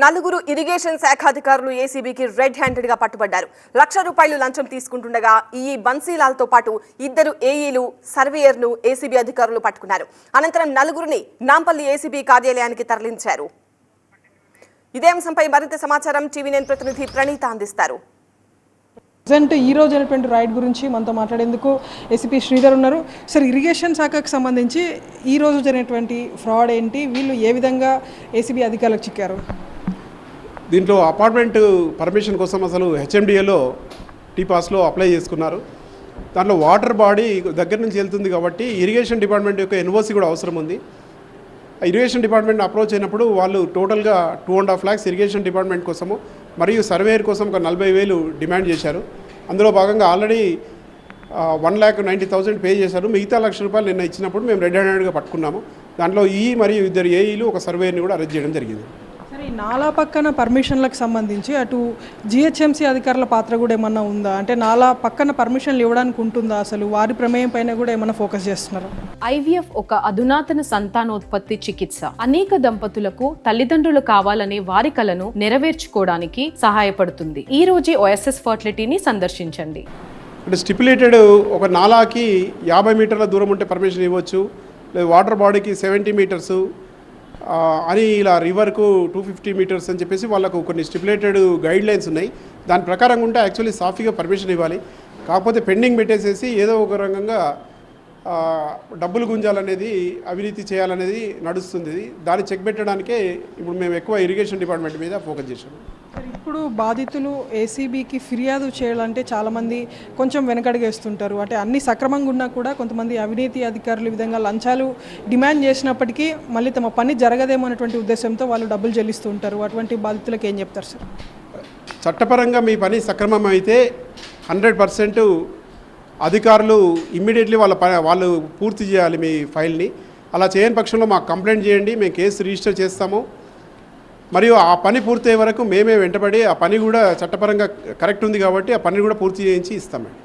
నలుగురు ఇరిగేషన్ శాఖ అధికారులు ఏసీబీకి రెడ్ హ్యాండెడ్ గా పట్టుబడ్డారు. ₹1,00,000 లంచం తీసుకుంటుండగా ఈ బన్సీలాల్తో పాటు ఇద్దరు ఏఈలు, సర్వేయర్ను ఏసీబీ అధికారులు పట్టుకున్నారు. అనంతరం నలుగురిని నాంపల్లి ఏసీబీ కార్యాలయానికి తరలించారు. ఇదే అంశంపై మరింత సమాచారం టీవీ9 ప్రతినిధి ప్రణీత అందిస్తారు. ప్రజెంట్ ఈ రోజు అయినటువంటి రైడ్ గురించి మనతో మాట్లాడేందుకు ఏసీపీ శ్రీధర్ ఉన్నారు. సార్, ఇరిగేషన్ శాఖకు సంబంధించి ఈ రోజు జరిగినటువంటి ఫ్రాడ్ ఏంటి, వీళ్ళు ఏ విధంగా ఏసీబీ అధికారులకు చిక్కారు? దీంట్లో అపార్ట్మెంట్ పర్మిషన్ కోసం అసలు హెచ్ఎండిఏలో టీపాస్లో అప్లై చేసుకున్నారు. దాంట్లో వాటర్ బాడీ దగ్గర నుంచి వెళ్తుంది కాబట్టి ఇరిగేషన్ డిపార్ట్మెంట్ యొక్క ఎన్ఓసి కూడా అవసరం ఉంది. ఇరిగేషన్ డిపార్ట్మెంట్ అప్రోచ్ అయినప్పుడు వాళ్ళు టోటల్గా 2.5 lakhs ఇరిగేషన్ డిపార్ట్మెంట్ కోసము మరియు సర్వేయర్ కోసం ఒక 40,000 డిమాండ్ చేశారు. అందులో భాగంగా ఆల్రెడీ 1,90,000 పే చేశారు. మిగతా ₹1,00,000 నిన్న ఇచ్చినప్పుడు మేము రెడ్ హ్యాండెడ్గా పట్టుకున్నాము. దాంట్లో మరియు ఇద్దరు ఏఈలు, ఒక సర్వేయర్ని కూడా అరెస్ట్ చేయడం జరిగింది. సరే, ఈ నాలా పక్కన పర్మిషన్లకు సంబంధించి అటు జిహెచ్ఎంసీ అధికారుల పాత్ర కూడా ఏమన్నా ఉందా? అంటే నాలా పక్కన పర్మిషన్లు ఇవ్వడానికి ఉంటుందా? అసలు వారి ప్రమేయం పైన కూడా ఏమన్నా ఫోకస్ చేస్తున్నారు? IVF ఒక అధునాతన సంతానోత్పత్తి చికిత్స. అనేక దంపతులకు తల్లిదండ్రులు కావాలనే వారి కలను నెరవేర్చుకోవడానికి సహాయపడుతుంది. ఈ రోజే OSS ఫర్టిలిటీని సందర్శించండి. అంటే స్టిపులేటెడ్ ఒక నాలాకి 50 మీటర్ల దూరం ఉంటే పర్మిషన్ ఇవ్వచ్చు, లేదు వాటర్ బాడీకి 70 మీటర్సు అని, ఇలా రివర్కు 250 మీటర్స్ అని చెప్పేసి వాళ్ళకు కొన్ని స్టిపులేటెడ్ గైడ్ లైన్స్ ఉన్నాయి. దాని ప్రకారంగా ఉంటే యాక్చువల్లీ సాఫీగా పర్మిషన్ ఇవ్వాలి. కాకపోతే పెండింగ్ పెట్టేసేసి ఏదో ఒక రకంగా డబ్బులు గుంజాలనేది, అవినీతి చేయాలనేది నడుస్తుంది. దాన్ని చెక్ పెట్టడానికే ఇప్పుడు మేము ఎక్కువ ఇరిగేషన్ డిపార్ట్మెంట్ మీద ఫోకస్ చేసాము. ఇప్పుడు బాధితులు ఏసీబీకి ఫిర్యాదు చేయాలంటే చాలామంది కొంచెం వెనకడుగేస్తుంటారు. అంటే అన్ని సక్రమంగా ఉన్నా కూడా కొంతమంది అవినీతి అధికారులు విధంగా లంచాలు డిమాండ్ చేసినప్పటికీ మళ్ళీ తమ పని జరగదేమో అనేటువంటి ఉద్దేశంతో వాళ్ళు డబ్బులు చెల్లిస్తూ ఉంటారు. అటువంటి బాధితులకు ఏం చెప్తారు సార్? చట్టపరంగా మీ పని సక్రమం అయితే 100% అధికారులు ఇమ్మీడియట్లీ వాళ్ళు పూర్తి చేయాలి మీ ఫైల్ని. అలా చేయని పక్షంలో మాకు కంప్లైంట్ చేయండి, మేము కేసు రిజిస్టర్ చేస్తాము. మరియు ఆ పని పూర్తయ్యే వరకు మేమే వెంటబడి ఆ పని కూడా చట్టపరంగా కరెక్ట్ ఉంది కాబట్టి ఆ పని కూడా పూర్తి చేయించి ఇస్తామండి.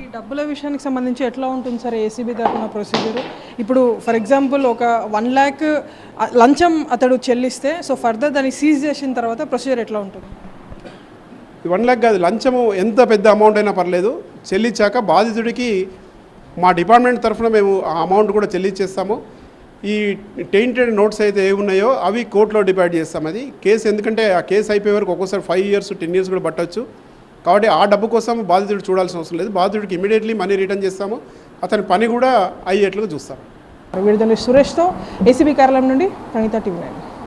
ఈ డబ్బుల విషయానికి సంబంధించి ఎట్లా ఉంటుంది సార్ ఏసీబీ తరఫున ప్రొసీజర్? ఇప్పుడు ఫర్ ఎగ్జాంపుల్ ఒక 1 lakh లంచం అతడు చెల్లిస్తే, సో ఫర్దర్ దాన్ని సీజ్ చేసిన తర్వాత ప్రొసీజర్ ఎట్లా ఉంటుంది? 1 lakh కాదు, లంచము ఎంత పెద్ద అమౌంట్ అయినా పర్లేదు, చెల్లించాక బాధితుడికి మా డిపార్ట్మెంట్ తరఫున మేము ఆ అమౌంట్ కూడా చెల్లించేస్తాము. ఈ టెయింటెడ్ నోట్స్ అయితే ఏమున్నాయో అవి కోర్టులో డిపాజిట్ చేస్తాం. అది కేసు, ఎందుకంటే ఆ కేసు అయిపోయే వరకు ఒక్కోసారి 5 years 10 years కూడా పట్టవచ్చు. కాబట్టి ఆ డబ్బు కోసం బాధితుడు చూడాల్సిన అవసరం లేదు. బాధితుడికి ఇమీడియట్లీ మనీ రిటర్న్ చేస్తాము, అతని పని కూడా అయ్యేట్లుగా చూస్తాము. వీడియోని సురేష్తో ఏసీబీ కార్యాలయం నుండి ప్రణీత, టీవీ9.